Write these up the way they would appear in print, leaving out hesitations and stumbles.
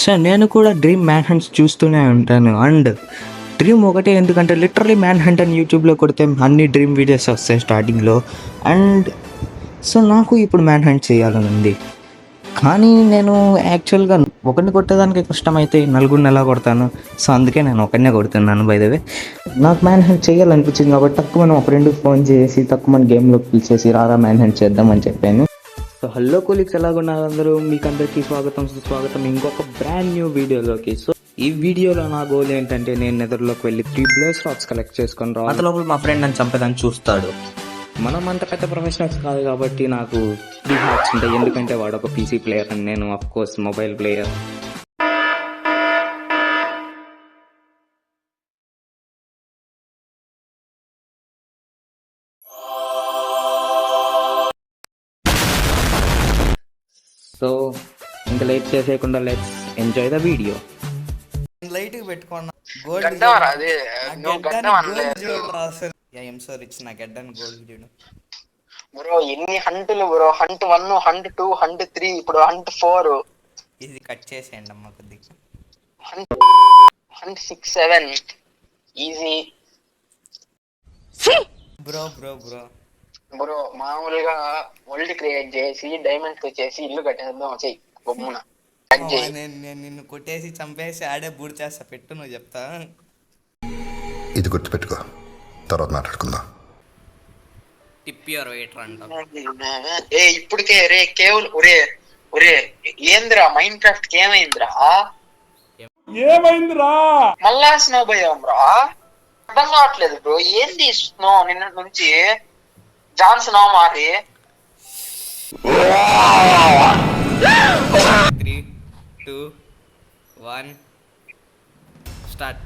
So నేను కూడా dream man haunts చూస్తూనే ఉంటాను. అండ్ డ్రీమ్ ఒకటే, ఎందుకంటే లిటరలీ మ్యాన్ హంట్ అని యూట్యూబ్లో కొడితే అన్ని డ్రీమ్ వీడియోస్ వస్తాయి స్టార్టింగ్లో. అండ్ సో నాకు ఇప్పుడు మ్యాన్ హంట్ చేయాలని ఉంది. కానీ నేను యాక్చువల్గా ఒకరిని కొట్టేదానికి కష్టమైతే నలుగురిని ఎలా కొడతాను? సో అందుకే నేను ఒకరినే కొడుతున్నాను. బై ద వే నాకు మ్యాన్ హంట్ చేయాలనిపించింది కాబట్టి తక్కువ మనం ఒక ఫ్రెండ్కి ఫోన్ చేసి తక్కువ మన గేమ్లోకి పిలిచేసి రారా మ్యాన్ హంట్ చేద్దామని చెప్పాను. సో హలో కొలీగ్స్, ఎలాగున్నారు అందరూ? మీకు అందరికీ స్వాగతం సుస్వాగతం ఇంకొక బ్రాండ్ న్యూ వీడియోలోకి. సో ఈ వీడియోలో నా గోల్ ఏంటంటే నేను నెదర్లోకి వెళ్ళి 3 బ్లేస్ రాడ్స్ కలెక్ట్ చేసుకొని రా. అంతలోపు మా ఫ్రెండ్ నన్ను చంపేదాన్ని చూస్తాడు. మనం అంత పెద్ద ప్రొఫెషనల్స్ కాదు కాబట్టి నాకు 3 హార్ట్స్ ఉంటాయి, ఎందుకంటే వాడు ఒక పీసీ ప్లేయర్ అండ్ నేను of course mobile player. So ఇంకా లేట్ చేసేయకుండా let's enjoy the video. Light పెట్టుకున్నా గోల్డ్ నా గడ్డని గోల్డ్ చూడు బ్రో. ఎన్ని హంటులు బ్రో, హంట్ 1, హంట్ 2, హంట్ 3, ఇప్పుడు హంట్ 4. ఇది కట్ చేసేయండి అమ్మ కొద్దిగా. Hunt 6, 7 easy bro bro bro bro. మామూలుగా వరల్డ్ క్రియేట్ చేసి డైమండ్స్ వచ్చేసి ఇల్లు కట్టేద్దాం చెయ్యి బొమ్మున. నేను నిన్ను కొట్టేసి చంపేసి ఆడే బూడి చేస్తా, పెట్టు నువ్వు చెప్తా. ఇది గుర్తుపెట్టుకో, తర్వాత మాట్లాడుకుందాం. టిప్ యువర్ వెయిటర్ అంట. ఏ ఇప్పటికే రే కేవల్ ఒరే ఒరే ఏంద్రా మైండ్ క్రాఫ్ట్ ఏమైందిరా? మళ్ళా స్నో భయం రా, అర్థం కావట్లేదు బ్రో. ఏంది స్నో నిన్న నుంచి జాన్ స్నో మారి. 3, 2, 1 స్టార్ట్.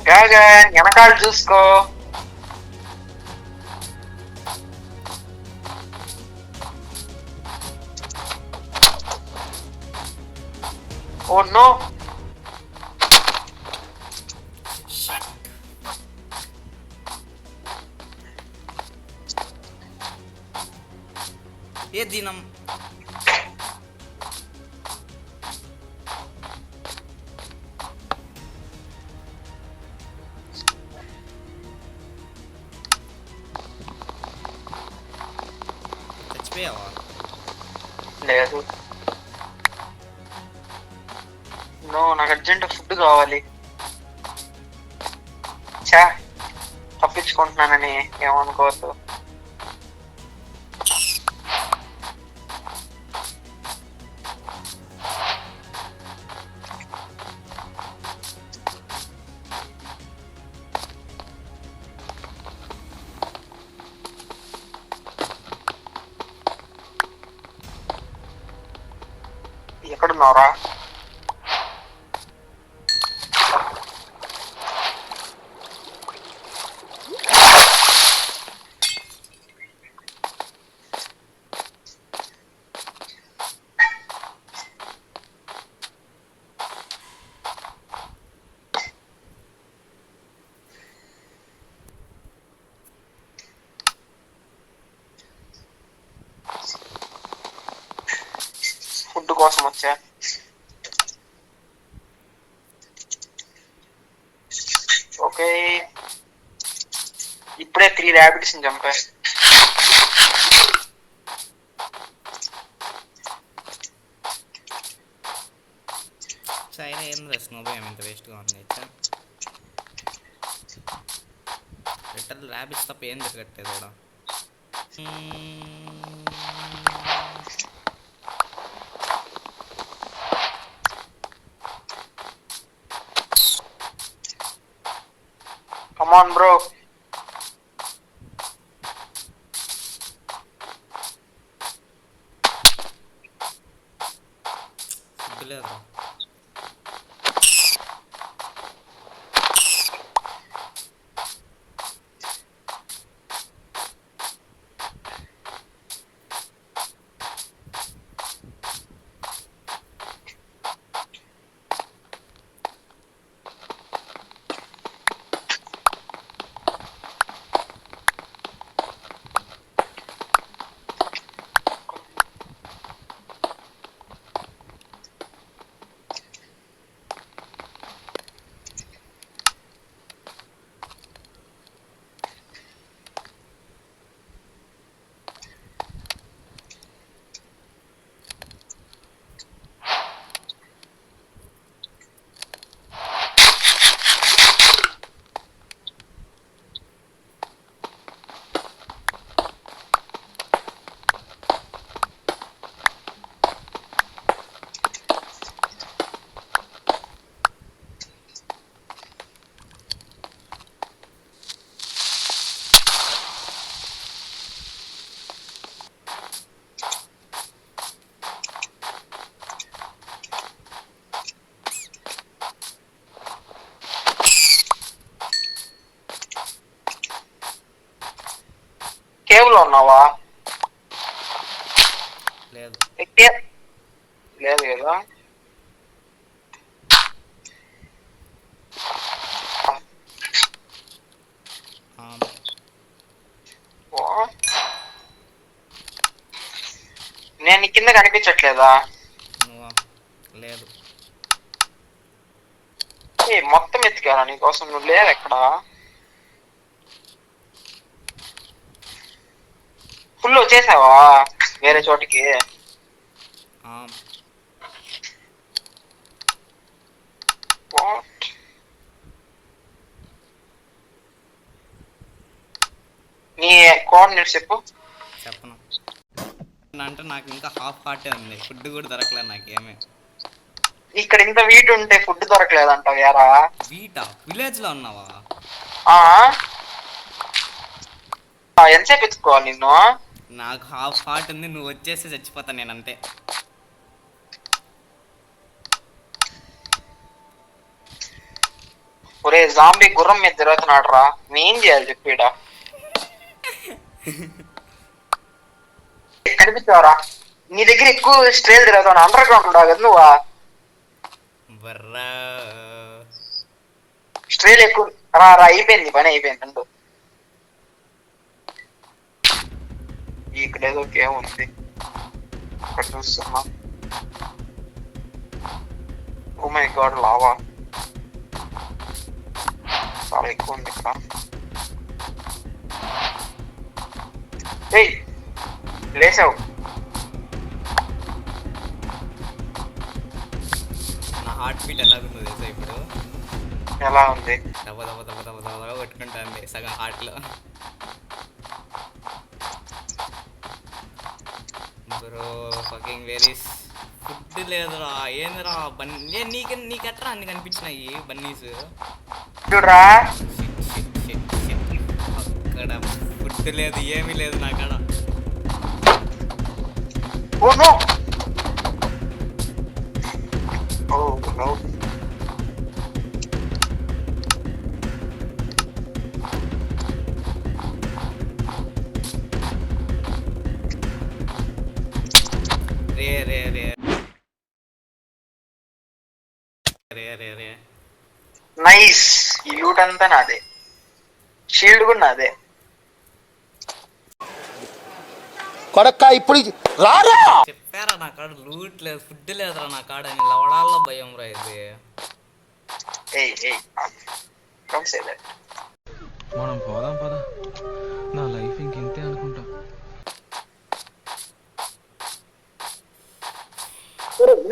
గగన్ వెనకాల చూసుకో. ఓ నో, ఏ దినం చచ్చిపోయావా? లేదు. నో, నాకు అర్జెంట్ ఫుడ్ కావాలి. చా తప్పించుకుంటున్నానని ఏమనుకోవద్దు. ఎక్కడున్నారా? కోసం వచ్చా. ఓకే, ఇప్పుడే 3 ర్యాబిట్స్ చంపా. చైనా ఏం స్నో భయం ఇంత వేస్ట్గా ఉంది. లిటరల్ ర్యాబిట్స్ తప్ప ఏం తిరగట్లేదు కూడా. Come on bro. లేదు కేవ్లో ఉన్నావా? లేదు లేదు కదా. నేను కింద కనిపించట్లేదా? లేదు మొత్తం ఎత్తికారా నీకోసం, నువ్వు లేవు ఎక్కడ. ఫుల్ వచ్చేసావా వేరే చోటికి? నీ కోఆర్డినేట్స్ చెప్పు. చెప్పను అంటే నాకు ఇంకా హాఫ్ హార్టే ఉంది. ఫుడ్ కూడా దొరకలేదు నాకేమీ. ఇక్కడ ఇంత వీట్ ఉంటే ఫుడ్ దొరకలేదంటావు యారా? వీటా? విలేజ్ లో ఉన్నావా? ఎంతసేపు ఎత్తుకోవాలి నిన్ను? నాకు హాఫ్ హార్ట్ ఉంది, నువ్వు వచ్చేసి చచ్చిపోతా నేను అంతే. ఒరే జాంబీ గుర్రం మీద తిరుగుతున్నాడు రా, నేనేం చేయాలి చెప్పిడా? కనిపించావరా? నీ దగ్గర ఎక్కువ స్ట్రేల్ తిరుగుతాను. అండర్ గ్రౌండ్ ఉండవు కదా నువ్వు? స్ట్రేల్ ఎక్కువ రా. అయిపోయింది పని, అయిపోయింది. అంటూ ఇక్కడ ఏదో గేమ్ ఉంది, ఇక్కడ చూస్తున్నా. ఓ మై గాడ్, లావా చాలా ఎక్కువ ఉంది ఇక్కడ. లేసావు? నా హార్ట్ బీట్ ఎలా ఉంది తెలుసా ఇప్పుడు? ఎలా ఉంది? దెబ్బ దెబ్బ దెబ్బ దెబ్బ దెబ్బ కొట్టుకుంటుంది సగం హార్ట్లో. Bro fucking varies. ఫుడ్ లేదురా. ఏందిరా బన్నీ? నీకెట్రా అన్ని కనిపించినాయి బన్నీస్? చూడరా, అక్కడ ఫుడ్ లేదు, ఏమీ లేదు నాకాడ. Oh no! Oh no! రే రే రే రే రే రే నైస్. ఈ లూట్ అంతా నాదే, షీల్డ్ కూడా నాదే. కొడక్క ఇప్పుడు రారా. చెప్పారా నా కాడ లూట్ లేదు, ఫుడ్ లేదురా నా కాడ అని. లవడాల్లో భయం రా ఇది. ఏయ్ డోంట్ సే దట్. మనం పోదాం పద, నా లైఫ్ ఇంకింతే అనుకుంటా.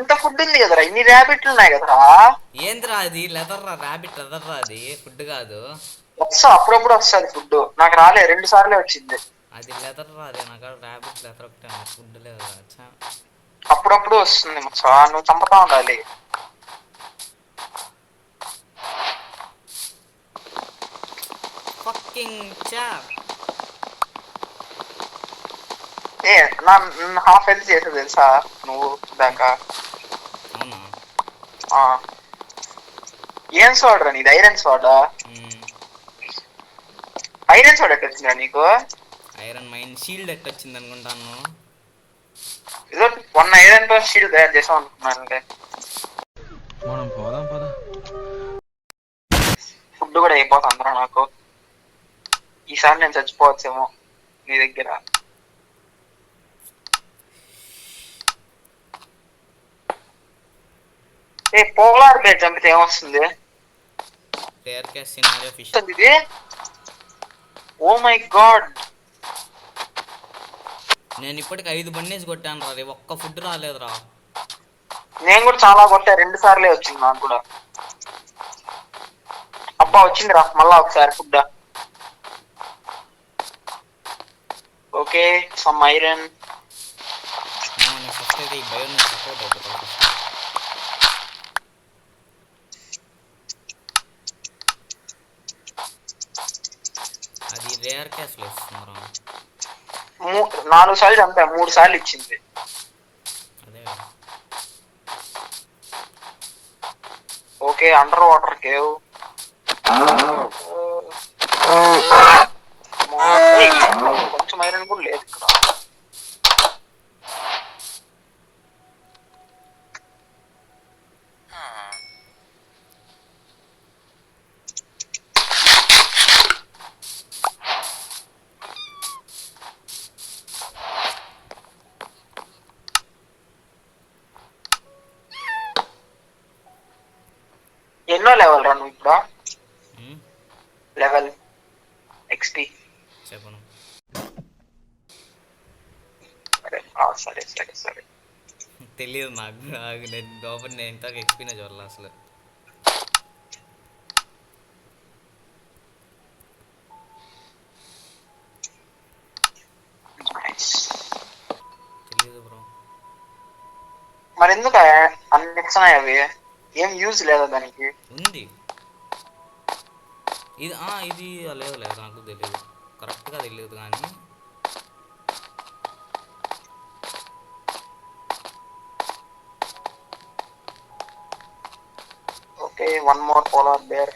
ఇంత ఫుడ్ ఉంది కదరా, ఇన్ని ర్యాబిట్లు ఉన్నాయి కదరా. ఏందిరా అది? లెదర్ రా, ర్యాబిట్ లెదర్ రా, అది ఫుడ్ కాదు. అప్పుడప్పుడు వస్తుంది ఫుడ్, నాకు రాలే, 2 సార్లే వచ్చింది. అది లెదర్ రా, అది నా కాడ ర్యాబిట్ లెదర్ ఒకటే, ఫుడ్ లేదు రా. అప్పుడప్పుడు వస్తుంది మచ్చా, నువ్వు చంపుతా ఉండాలి. Fucking chop. ఏ నా హాఫ్ హెల్త్ చేసా తెలుసా నువ్వు దాకా. అవునా? ఏం సోడరా నీది? Iron soda? ఐరన్ సోడా ఎట్ట వచ్చిందా నీకు? ఐరన్ మైన్ షీల్డ్ ఎట్ వచ్చింది అనుకుంటాను. ఏదో 1 ఐరన్ తో షీల్డ్ తయారు చేసాం అనుకున్నాను. మనం పోదాం పద. ఫుడ్ కూడా అయిపోతుందిరా నాకు. ఈసారి నేను చచ్చిపోవచ్చేమో నీ దగ్గర. ఏ పోలార్ బేర్ చంపితే ఏమొస్తుంది? Rare case scenario fish. ఇది ఓ మై గాడ్, నేను ఇప్పటికి 5 బండేజ్ కొట్టాను రా, ఒక్క ఫుడ్ రాలేదురా. నేను కూడా చాలా కొట్టా, 2 సార్లే వచ్చింది నాకు కూడా. అబ్బా వచ్చిందిరా మళ్ళా ఒకసారి ఫుడ్. Okay some iron. నేను ఫస్ట్ అయితే ఈ భయం నుంచి సపోర్ట్ అయిపోతాను. అది రేర్ కేసులు ఇస్తున్నారు. 4 సార్లు చంపా, 3 సార్లు ఇచ్చింది. అదే ఓకే అండర్ వాటర్ కేవ్. కొంచెం ఐరన్ కూడా లేదు ఇక్కడ. ఎన్నో లెవెల్ రా నువ్వు ఇప్పుడు? లెవెల్ ఎక్స్పీ చెప్పను. సరే సరే సరే. తెలియదు నాకు, నేను లోపల నేను ఇంతకు ఎక్స్పీరియన్స్ చూడాలి అసలు. తెలియదు బ్రో. మరి ఎందుకు అన్ని నచ్చున్నాయి అవి? ఏం యూజ్ లేదా దానికి? ఉంది ఇది. ఇది లేదు లేదు నాకు తెలియదు, కరెక్ట్గా తెలియదు కానీ. Okay 1 more polar bear.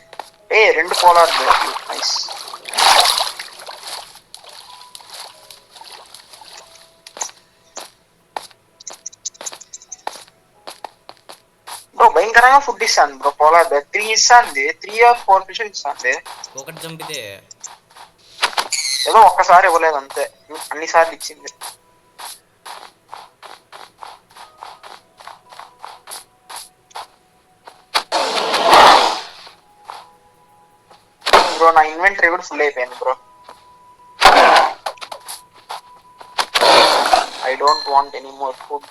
2 polar bear. Nice. Bro భయంకరంగా ఫుడ్ ఇస్తాను బ్రో పోలార్ బేర్. 3 ఇస్తాంది, 3 or 4 ఫిష్ ఇస్తాంది. ఒకటి చంపితే ఏదో ఒక్కసారి ఇవ్వలేదు అంతే, అన్ని సార్లు ఇచ్చింది. బ్రో నా ఇన్వెంటరీ కూడా ఫుల్ అయిపోయింది bro. I don't want any more food.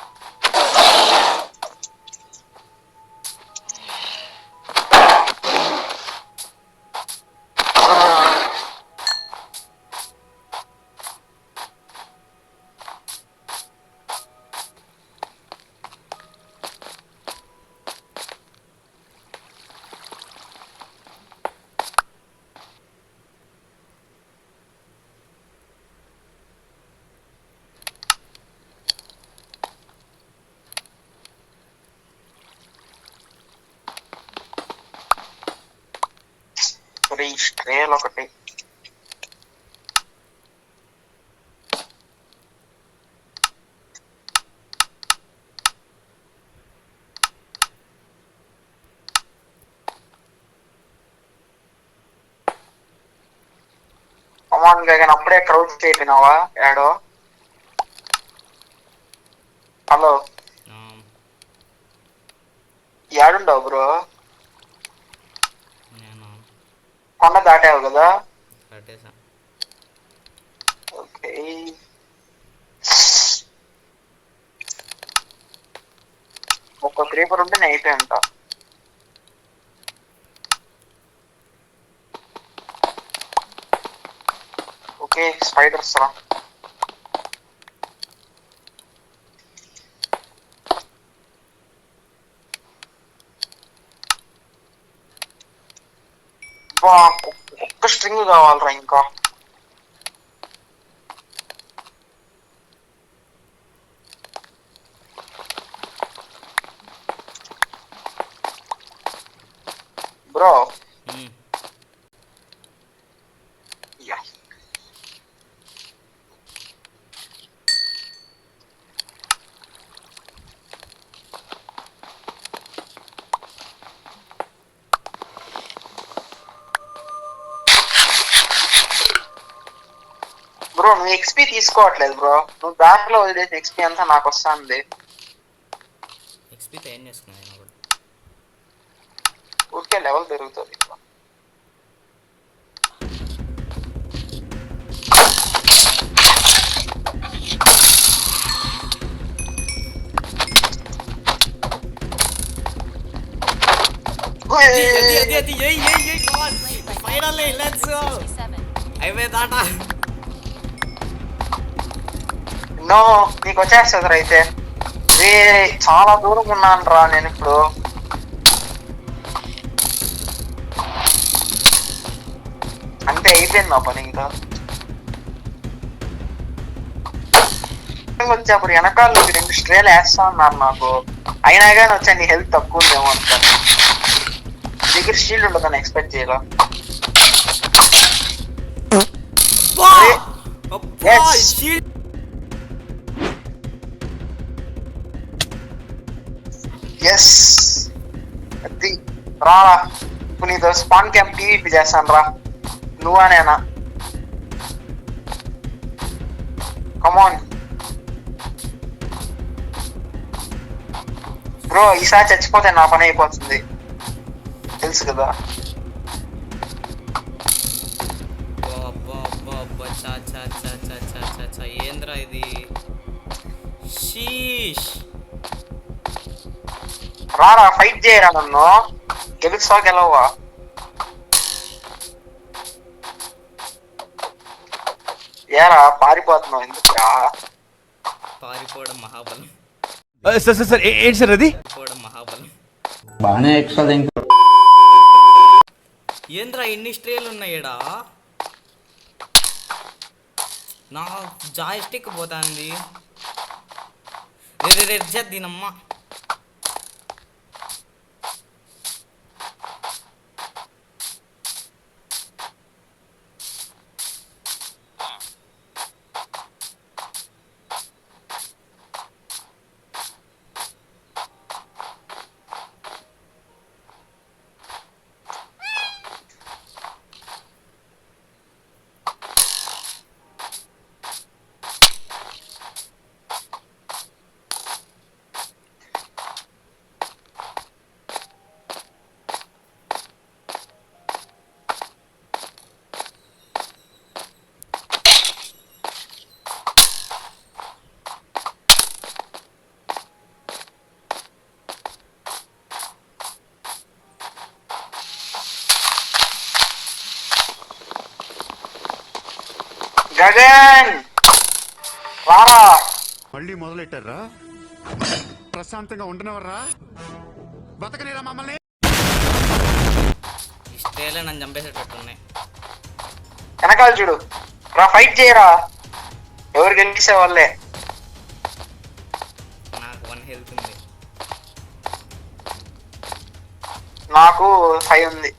ఈ స్ట్రేల్ ఒకటి. అమాన్ గగన్ అప్పుడే క్రౌడ్ అయిపోయినావా యాడో? హలో, ఆ, ఏడుండవు బ్రో? నేను కొండ దాటావు కదా? కట్టేసా. ఓకే, ఒక్క క్రీపర్ ఉంటే నేను అయిపోయి ఉంటా. ఓకే, స్పైడర్స్ రా. బా, ఒక్క స్ట్రింగ్ కావాలరా ఇంకా. బ్రో ఉమ్, యా, బ్రో నువ్వు ఎక్స్పీ తీసుకోవట్లేదు బ్రో. నువ్వు దాంట్లో వదిలేసి ఎక్స్పీ అంతా నాకు వస్తుంది. ఎక్స్పీతో ఏం చేసుకున్నా నేను కూడా. ఊరికే లెవెల్ పెరుగుతుంది. అది ఫైనల్లీ లెట్స్ గో. అయిపోయింది ఆట. నో, నీకు వచ్చేస్తుంది అయితే. చాలా దూరం ఉన్నాను రా నేను ఇప్పుడు. అంతే, అయిపోయింది నా పని ఇంకా. వచ్చేప్పుడు వెనకాల నుంచి 2 స్ట్రేలు వేస్తా ఉన్నారు నాకు. అయినా కానీ వచ్చా, నీ హెల్త్ తక్కువ ఉందేమో అనుకోని. దగ్గర షీల్డ్ ఉండదని ఎక్స్పెక్ట్ చేయాల. ఎస్, అది రారా. ఇప్పుడు నీతో స్పాన్ క్యాంప్ టీవీపీ చేస్తాను రా. నువ్వా నేనా? కమాన్ బ్రో, ఈసారి చచ్చిపోతే నా పని అయిపోతుంది, తెలుసు కదా. ఏంద్రా ఇది? షీష్. రారా, ఫైట్ చేయరా. నన్ను గెలుస్తా గెలవా? ఏరా పారిపోతున్నావు ఎందుకురా? పారిపోవడం మహాబలం. సార్ ఏంటి సార్ అది? పారిపోవడం మహాబలం. బాగానే ఎక్స్ట్రా ఇంకా. ఏంద్రా ఇన్ని స్ట్రేలు ఉన్నాయిడా? నా జాయ్ స్టిక్ పోతాంది. రే దీనమ్మ. గగన్ రారా. మళ్ళీ మొదలెట్టారా? ప్రశాంతంగా ఉండనవర్రా? బతకనేరా మమ్మల్ని? ఈ స్ట్రేలే నన్ను చంపేసేటట్టున్నాయి. వెనకాల చూడు రా, ఫైట్ చేయరా. ఎవరు గెలిచే వాళ్ళే. నాకు 1 హెల్త్ ఉంది. నాకు 5 ఉంది.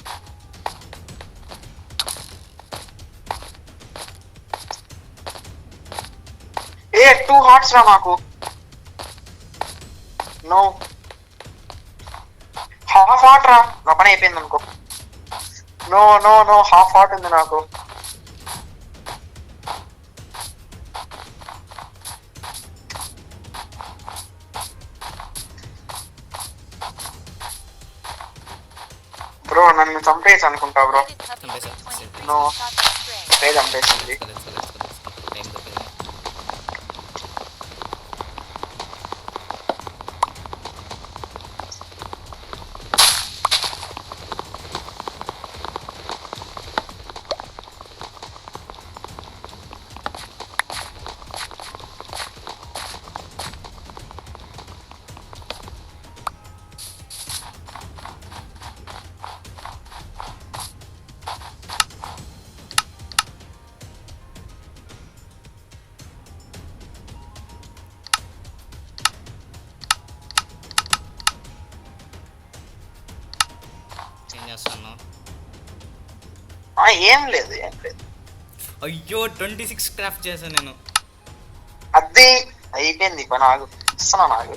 ఏ 2 హార్ట్స్ రా నాకు. నో, హాఫ్ హార్ట్ రా. నా పని అయిపోయింది అనుకో. No no no, half heart ఉంది నాకు. బ్రో నన్ను చంపేసి అనుకుంటా బ్రో. చంపేసా నో చంపేసింది. టైం దొరికింది. ఏం చేస్తాను? ఏం లేదు. అయ్యో 26 క్రాఫ్ట్ చేశాను నేను. అది అయిపోయింది పని. ఆగు ఇస్తున్నా నాకు.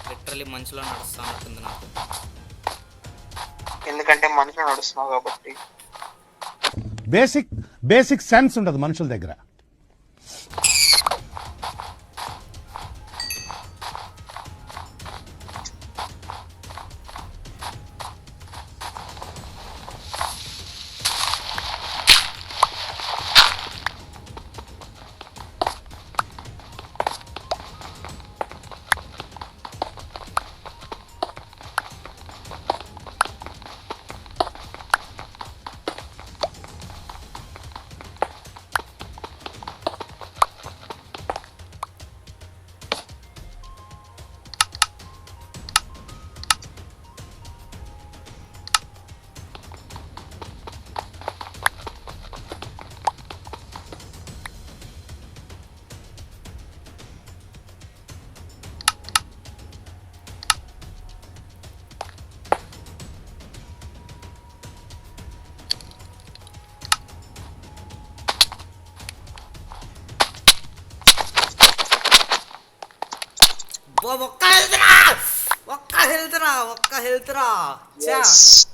లిటరలీ మంచులో నడుస్తానట్టుంది నాకు. ఎందుకంటే మనుషులు నడుస్తున్నావు కాబట్టి. బేసిక్ సెన్స్ ఉండదు మనుషుల దగ్గర. ఒక్క హెల్త్ రా. Yes.